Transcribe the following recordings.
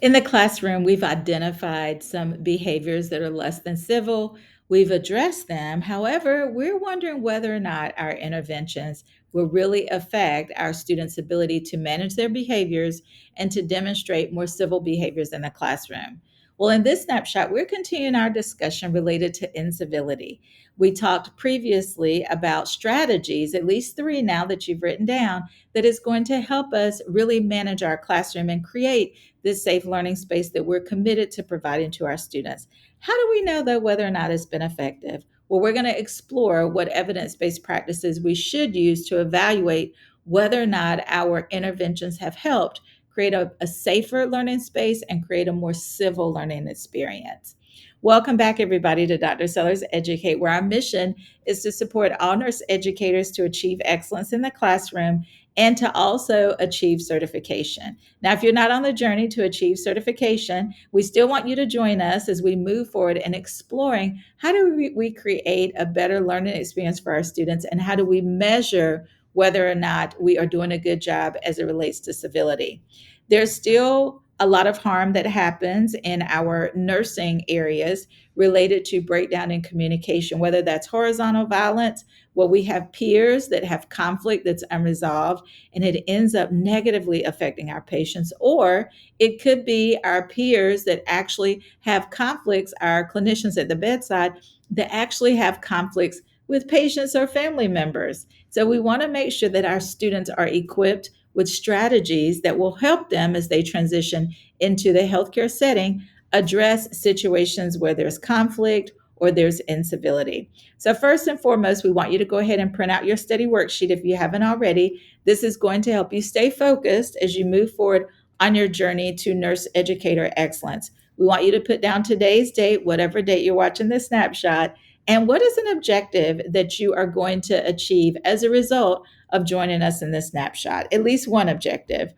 In the classroom, we've identified some behaviors that are less than civil. We've addressed them. However, we're wondering whether or not our interventions will really affect our students' ability to manage their behaviors and to demonstrate more civil behaviors in the classroom. Well, in this snapshot, we're continuing our discussion related to incivility. We talked previously about strategies, at least three now that you've written down, that is going to help us really manage our classroom and create this safe learning space that we're committed to providing to our students. How do we know, though, whether or not it's been effective? Well, we're going to explore what evidence based practices we should use to evaluate whether or not our interventions have helped create a safer learning space and create a more civil learning experience. Welcome back, everybody, to Dr. Sellers Educate, where our mission is to support all nurse educators to achieve excellence in the classroom and to also achieve certification. Now, if you're not on the journey to achieve certification, we still want you to join us as we move forward in exploring how do we create a better learning experience for our students and how do we measure whether or not we are doing a good job as it relates to civility. There's still a lot of harm that happens in our nursing areas related to breakdown in communication, whether that's horizontal violence, where we have peers that have conflict that's unresolved and it ends up negatively affecting our patients, or it could be our peers that actually have conflicts, our clinicians at the bedside that actually have conflicts with patients or family members. So we want to make sure that our students are equipped with strategies that will help them as they transition into the healthcare setting, address situations where there's conflict or there's incivility. So, first and foremost, we want you to go ahead and print out your study worksheet if you haven't already. This is going to help you stay focused as you move forward on your journey to nurse educator excellence. We want you to put down today's date, whatever date you're watching this snapshot, and what is an objective that you are going to achieve as a result of joining us in this snapshot, at least one objective.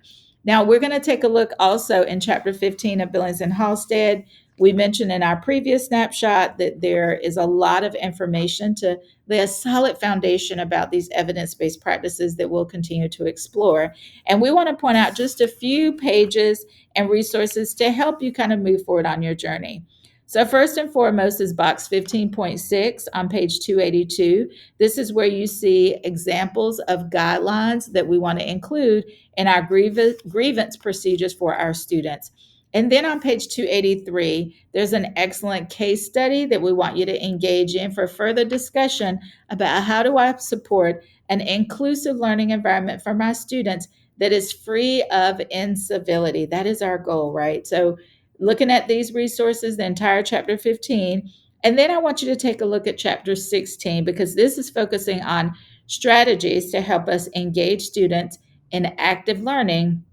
Now, we're going to take a look also in chapter 15 of Billings and Halstead. We mentioned in our previous snapshot that there is a lot of information to lay a solid foundation about these evidence based practices that we'll continue to explore. And we want to point out just a few pages and resources to help you kind of move forward on your journey. So, first and foremost is box 15.6 on page 282. This is where you see examples of guidelines that we want to include in our grievance procedures for our students. And then on page 283, there's an excellent case study that we want you to engage in for further discussion about how do I support an inclusive learning environment for my students that is free of incivility. That is our goal, right? So looking at these resources, the entire chapter 15, and then I want you to take a look at chapter 16 because this is focusing on strategies to help us engage students in active learning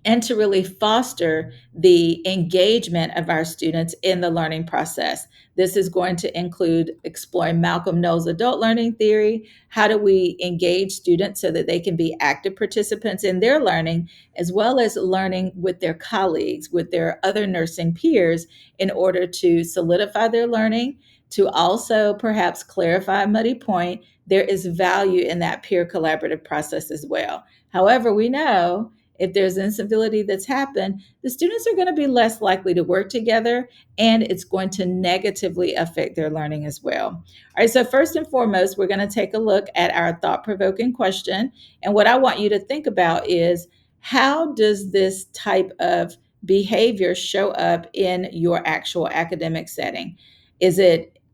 and to really foster the engagement of our students in the learning process. This is going to include exploring Malcolm Knowles' adult learning theory. How do we engage students so that they can be active participants in their learning, as well as learning with their colleagues, with their other nursing peers, in order to solidify their learning, to also perhaps clarify a muddy point. There is value in that peer collaborative process as well. However, we know if there's incivility that's happened, the students are going to be less likely to work together and it's going to negatively affect their learning as well. All right, so first and foremost, we're going to take a look at our thought provoking question. And what I want you to think about is how does this type of behavior show up in your actual academic setting?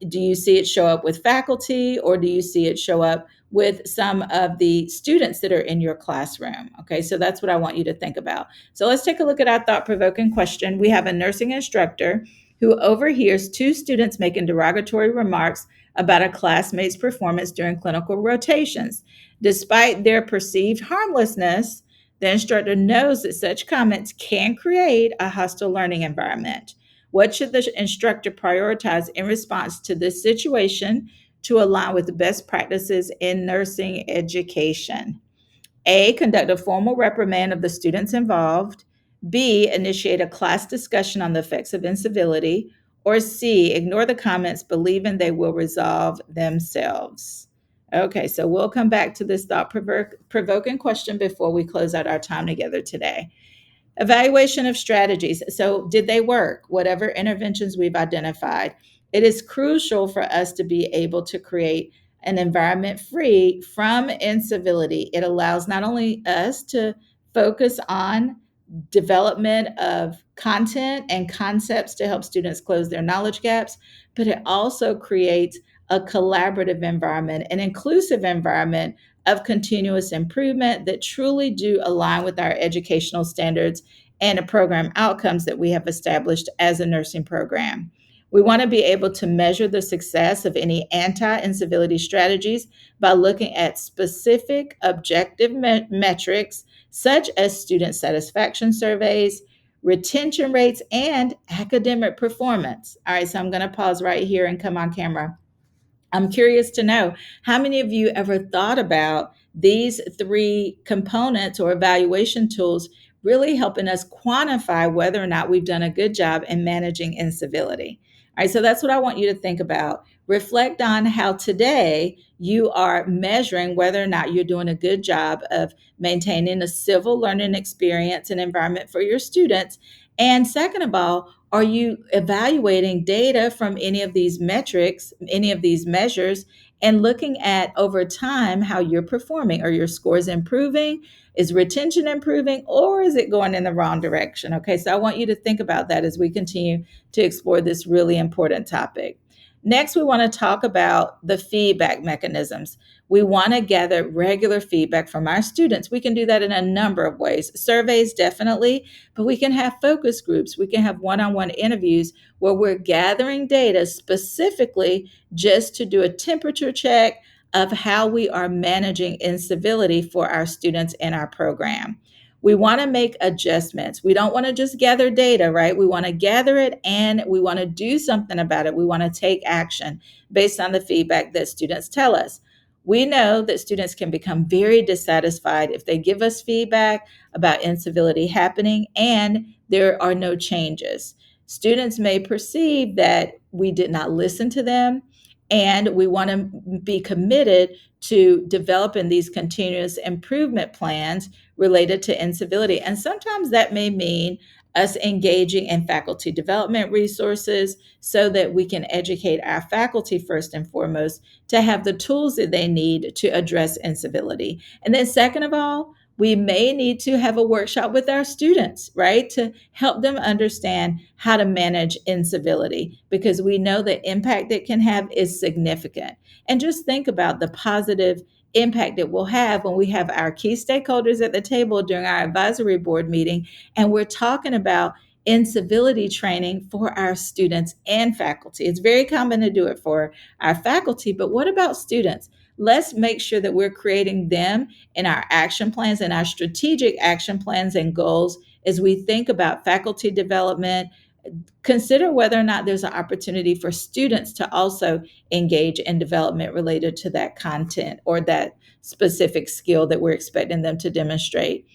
Do you see it show up with faculty or do you see it show up with some of the students that are in your classroom? Okay, so that's what I want you to think about. So let's take a look at our thought provoking question. We have a nursing instructor who overhears two students making derogatory remarks about a classmate's performance during clinical rotations. Despite their perceived harmlessness, the instructor knows that such comments can create a hostile learning environment. What should the instructor prioritize in response to this situation to align with the best practices in nursing education? A, conduct a formal reprimand of the students involved. B, initiate a class discussion on the effects of incivility. Or C, ignore the comments, believing they will resolve themselves. Okay, so we'll come back to this thought provoking question before we close out our time together today. Evaluation of strategies. So, did they work? Whatever interventions we've identified, it is crucial for us to be able to create an environment free from incivility. It allows not only us to focus on development of content and concepts to help students close their knowledge gaps, but it also creates a collaborative environment, an inclusive environment of continuous improvement that truly do align with our educational standards and the program outcomes that we have established as a nursing program. We want to be able to measure the success of any anti incivility strategies by looking at specific objective metrics such as student satisfaction surveys, retention rates, and academic performance. All right, so I'm going to pause right here and come on camera. I'm curious to know, how many of you ever thought about these three components or evaluation tools really helping us quantify whether or not we've done a good job in managing incivility? All right, so that's what I want you to think about. Reflect on how today you are measuring whether or not you're doing a good job of maintaining a civil learning experience and environment for your students. And second of all, are you evaluating data from any of these metrics, any of these measures, and looking at over time how you're performing? Are your scores improving? Is retention improving, or is it going in the wrong direction? Okay, so I want you to think about that as we continue to explore this really important topic. Next, we want to talk about the feedback mechanisms. We want to gather regular feedback from our students. We can do that in a number of ways. Surveys, definitely, but we can have focus groups. We can have one-on-one interviews where we're gathering data specifically just to do a temperature check of how we are managing incivility for our students in our program. We want to make adjustments. We don't want to just gather data, right? We want to gather it and we want to do something about it. We want to take action based on the feedback that students tell us. We know that students can become very dissatisfied if they give us feedback about incivility happening and there are no changes. Students may perceive that we did not listen to them, and we want to be committed to developing these continuous improvement plans related to incivility. And sometimes that may mean us engaging in faculty development resources so that we can educate our faculty first and foremost to have the tools that they need to address incivility. And then, second of all, we may need to have a workshop with our students, right, to help them understand how to manage incivility, because we know the impact it can have is significant. And just think about the positive impact it will have when we have our key stakeholders at the table during our advisory board meeting and we're talking about incivility training for our students and faculty. It's very common to do it for our faculty, but what about students? Let's make sure that we're creating them in our action plans and our strategic action plans and goals as we think about faculty development. Consider whether or not there's an opportunity for students to also engage in development related to that content or that specific skill that we're expecting them to demonstrate.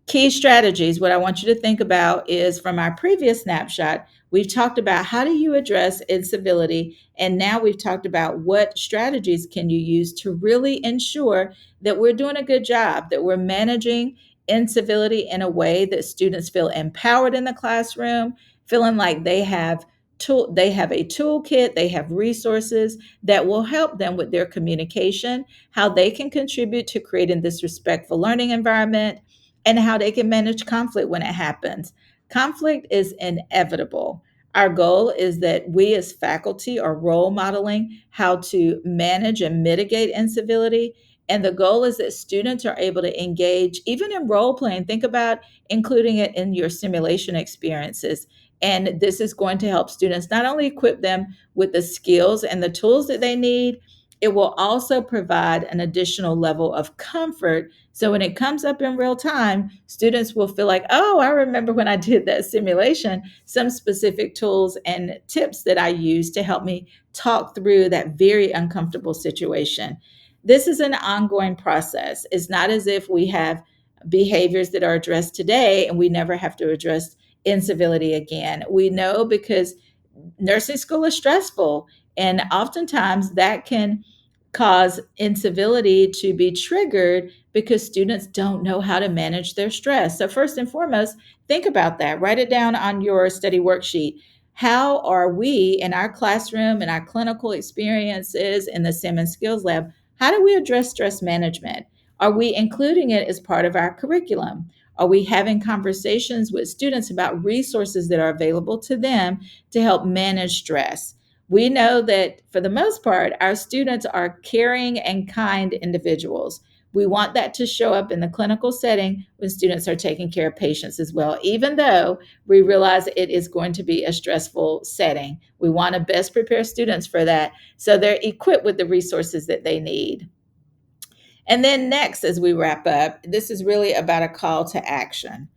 Key strategies, what I want you to think about is from our previous snapshot, we've talked about how do you address incivility, and now we've talked about what strategies can you use to really ensure that we're doing a good job, that we're managing incivility in a way that students feel empowered in the classroom, feeling like they have a toolkit, they have resources that will help them with their communication, how they can contribute to creating this respectful learning environment, and how they can manage conflict when it happens. Conflict is inevitable. Our goal is that we as faculty are role modeling how to manage and mitigate incivility. And the goal is that students are able to engage even in role playing. Think about including it in your simulation experiences. And this is going to help students not only equip them with the skills and the tools that they need, it will also provide an additional level of comfort. So when it comes up in real time, students will feel like, oh, I remember when I did that simulation, some specific tools and tips that I used to help me talk through that very uncomfortable situation. This is an ongoing process. It's not as if we have behaviors that are addressed today and we never have to address incivility again. We know because nursing school is stressful, and oftentimes that can cause incivility to be triggered because students don't know how to manage their stress. So, first and foremost, think about that. Write it down on your study worksheet. How are we in our classroom and our clinical experiences in the STEM and Skills Lab? How do we address stress management? Are we including it as part of our curriculum? Are we having conversations with students about resources that are available to them to help manage stress? We know that for the most part, our students are caring and kind individuals. We want that to show up in the clinical setting when students are taking care of patients as well, even though we realize it is going to be a stressful setting. We want to best prepare students for that so they're equipped with the resources that they need. And then next, as we wrap up, this is really about a call to action.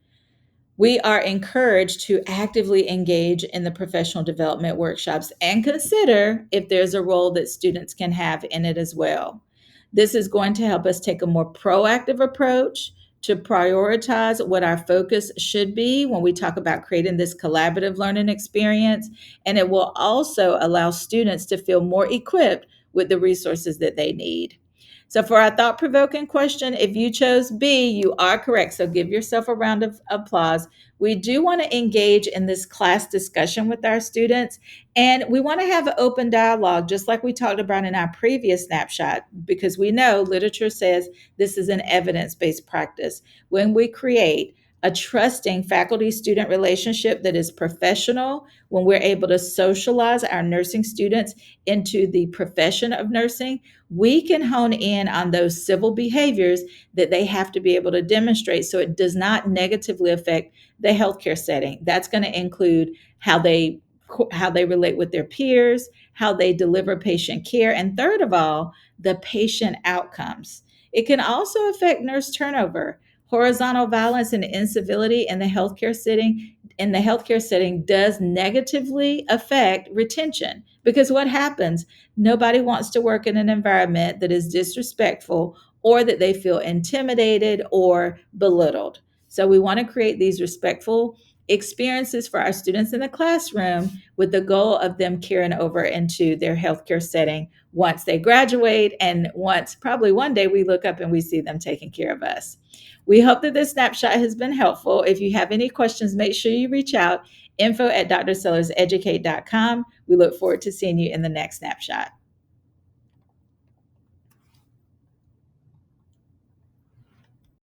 We are encouraged to actively engage in the professional development workshops and consider if there's a role that students can have in it as well. This is going to help us take a more proactive approach to prioritize what our focus should be when we talk about creating this collaborative learning experience. And it will also allow students to feel more equipped with the resources that they need. So, for our thought provoking question, if you chose B, you are correct. So, give yourself a round of applause. We do want to engage in this class discussion with our students, and we want to have an open dialogue, just like we talked about in our previous snapshot, because we know literature says this is an evidence based practice. When we create a trusting faculty student relationship that is professional, when we're able to socialize our nursing students into the profession of nursing, we can hone in on those civil behaviors that they have to be able to demonstrate so it does not negatively affect the healthcare setting. That's going to include how they relate with their peers, how they deliver patient care, and third of all, the patient outcomes. It can also affect nurse turnover. Horizontal violence and incivility in the healthcare setting does negatively affect retention, because what happens, nobody wants to work in an environment that is disrespectful or that they feel intimidated or belittled. So we want to create these respectful experiences for our students in the classroom with the goal of them carrying over into their healthcare setting once they graduate, and once probably one day we look up and we see them taking care of us. We hope that this snapshot has been helpful. If you have any questions, make sure you reach out, info@drsellerseducate.com. We look forward to seeing you in the next snapshot.